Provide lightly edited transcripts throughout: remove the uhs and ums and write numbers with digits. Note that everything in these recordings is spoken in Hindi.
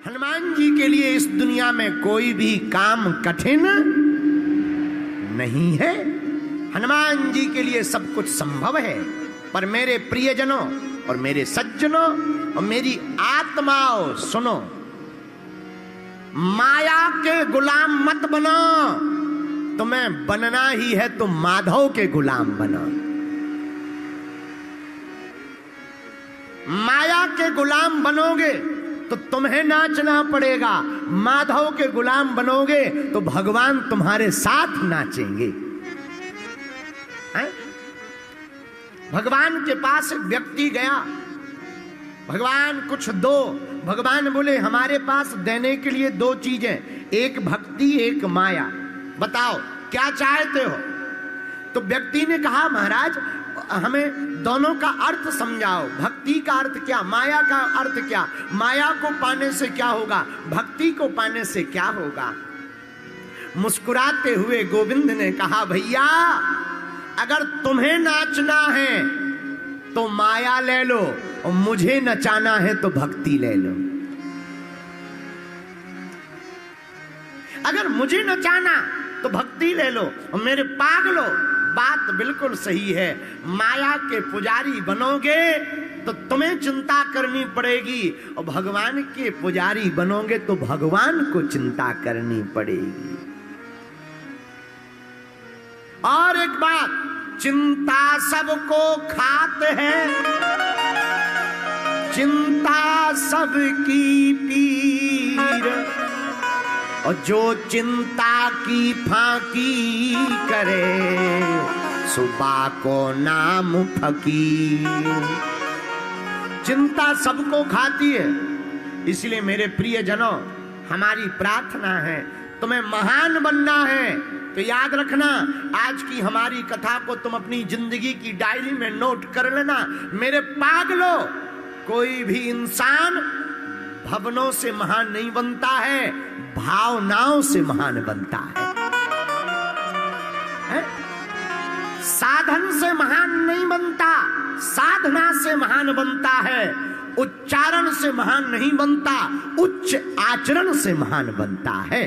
हनुमान जी के लिए इस दुनिया में कोई भी काम कठिन नहीं है। हनुमान जी के लिए सब कुछ संभव है। पर मेरे प्रियजनों और मेरे सज्जनों और मेरी आत्माओं, सुनो, माया के गुलाम मत बनो। तुम्हें बनना ही है तो माधव के गुलाम बनो। माया के गुलाम बनोगे तो तुम्हें नाचना पड़ेगा, माधव के गुलाम बनोगे तो भगवान तुम्हारे साथ नाचेंगे। भगवान के पास एक व्यक्ति गया, भगवान कुछ दो। भगवान बोले हमारे पास देने के लिए दो चीजें, एक भक्ति एक माया, बताओ क्या चाहते हो। तो व्यक्ति ने कहा महाराज हमें दोनों का अर्थ समझाओ, भक्ति का अर्थ क्या, माया का अर्थ क्या, माया को पाने से क्या होगा, भक्ति को पाने से क्या होगा। मुस्कुराते हुए गोविंद ने कहा भैया अगर तुम्हें नाचना है तो माया ले लो और मुझे नचाना है तो भक्ति ले लो। अगर मुझे नचाना तो भक्ति ले लो और मेरे पागलो, बात बिल्कुल सही है। माया के पुजारी बनोगे तो तुम्हें चिंता करनी पड़ेगी और भगवान के पुजारी बनोगे तो भगवान को चिंता करनी पड़ेगी। और एक बात, चिंता सबको खाते हैं, चिंता सबकी पीर, और जो चिंता की फांकी करे सुबह को नाम फकीर। चिंता सबको खाती है। इसलिए मेरे प्रियजनों हमारी प्रार्थना है, तुम्हें महान बनना है तो याद रखना आज की हमारी कथा को तुम अपनी जिंदगी की डायरी में नोट कर लेना। मेरे पागलों, कोई भी इंसान भवनों से महान नहीं बनता है, भावनाओं से महान बनता है? साधन से महान नहीं बनता, साधना से महान बनता है। उच्चारण से महान नहीं बनता, उच्च आचरण से महान बनता है।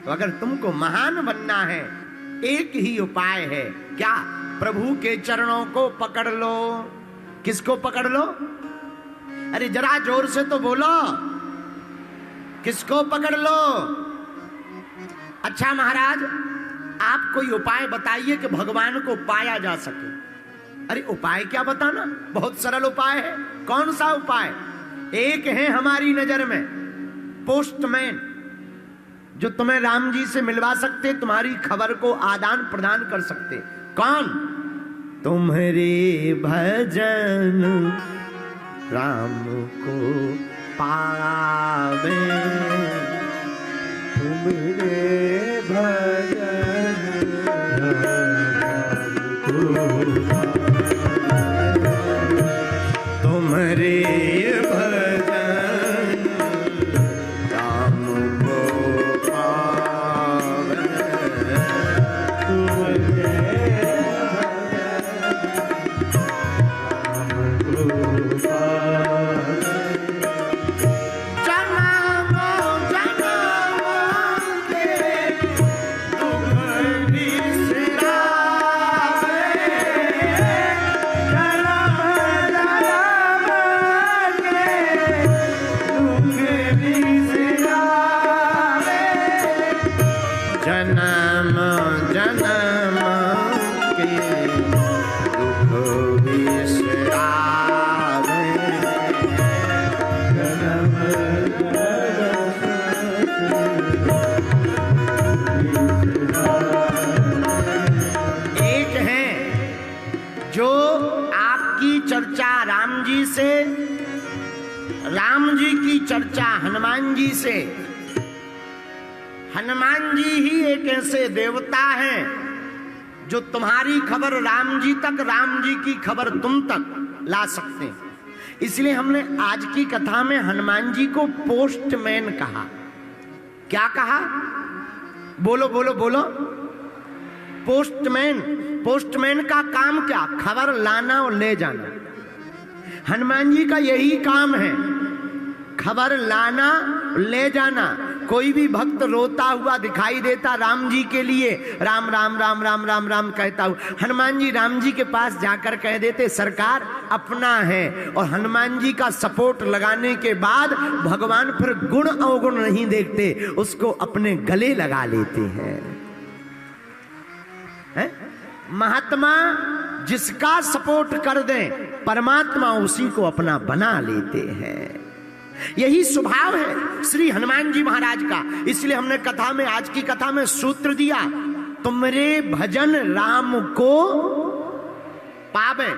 तो अगर तुमको महान बनना है एक ही उपाय है, क्या? प्रभु के चरणों को पकड़ लो। किसको पकड़ लो? अरे जरा जोर से तो बोलो, किसको पकड़ लो? अच्छा महाराज आप कोई उपाय बताइए कि भगवान को पाया जा सके। अरे उपाय क्या बताना, बहुत सरल उपाय है। कौन सा उपाय? एक है हमारी नजर में, पोस्टमैन, जो तुम्हें राम जी से मिलवा सकते, तुम्हारी खबर को आदान प्रदान कर सकते। कौन? तुम्हारे भजन राम को पावे, तुम्हारे भजन राम को पावे, तुम्हारे भजन राम को पावे, तुम्हारे राम जी की चर्चा हनुमान जी से। हनुमान जी ही एक ऐसे देवता हैं जो तुम्हारी खबर राम जी तक, राम जी की खबर तुम तक ला सकते हैं। इसलिए हमने आज की कथा में हनुमान जी को पोस्टमैन कहा। क्या कहा? बोलो बोलो बोलो। पोस्टमैन। पोस्टमैन का काम क्या? खबर लाना और ले जाना। हनुमान जी का यही काम है, खबर लाना ले जाना। कोई भी भक्त रोता हुआ दिखाई देता राम जी के लिए, राम राम राम राम राम राम कहता हूँ, हनुमान जी राम जी के पास जाकर कह देते सरकार अपना है, और हनुमान जी का सपोर्ट लगाने के बाद भगवान फिर गुण अवगुण नहीं देखते, उसको अपने गले लगा लेते हैं। महात्मा जिसका सपोर्ट कर दें परमात्मा उसी को अपना बना लेते हैं। यही स्वभाव है श्री हनुमान जी महाराज का। इसलिए हमने कथा में, आज की कथा में सूत्र दिया, तुमरे भजन राम को पावे।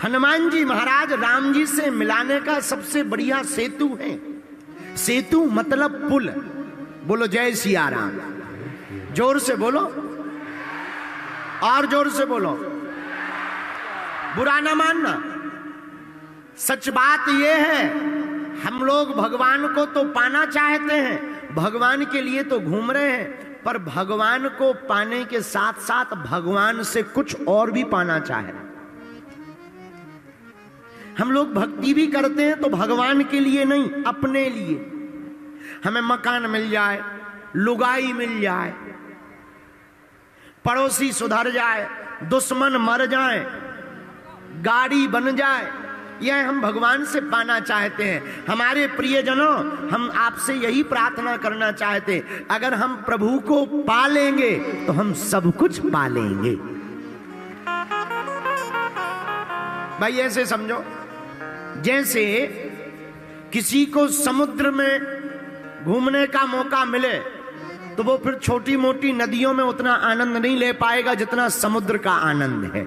हनुमान जी महाराज राम जी से मिलाने का सबसे बढ़िया सेतु है। सेतु मतलब पुल। बोलो जय सिया राम। जोर से बोलो, और जोर से बोलो, बुरा ना मानना। सच बात यह है, हम लोग भगवान को तो पाना चाहते हैं, भगवान के लिए तो घूम रहे हैं, पर भगवान को पाने के साथ साथ भगवान से कुछ और भी पाना चाहे। हम लोग भक्ति भी करते हैं तो भगवान के लिए नहीं, अपने लिए। हमें मकान मिल जाए, लुगाई मिल जाए, पड़ोसी सुधर जाए, दुश्मन मर जाए, गाड़ी बन जाए, यह हम भगवान से पाना चाहते हैं। हमारे प्रियजनों, हम आपसे यही प्रार्थना करना चाहते हैं, अगर हम प्रभु को पा लेंगे तो हम सब कुछ पा लेंगे। भाई ऐसे समझो, जैसे किसी को समुद्र में घूमने का मौका मिले तो वो फिर छोटी मोटी नदियों में उतना आनंद नहीं ले पाएगा जितना समुद्र का आनंद है।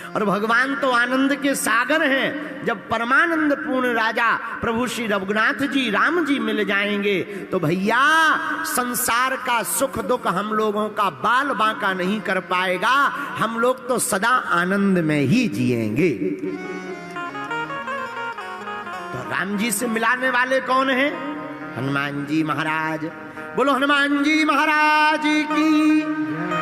और भगवान तो आनंद के सागर हैं। जब परमानंद पूर्ण राजा प्रभु श्री रघुनाथ जी राम जी मिल जाएंगे तो भैया संसार का सुख दुख हम लोगों का बाल बांका नहीं कर पाएगा। हम लोग तो सदा आनंद में ही जिएंगे। तो राम जी से मिलाने वाले कौन हैं? हनुमान जी महाराज। बोलो हनुमान जी महाराज की।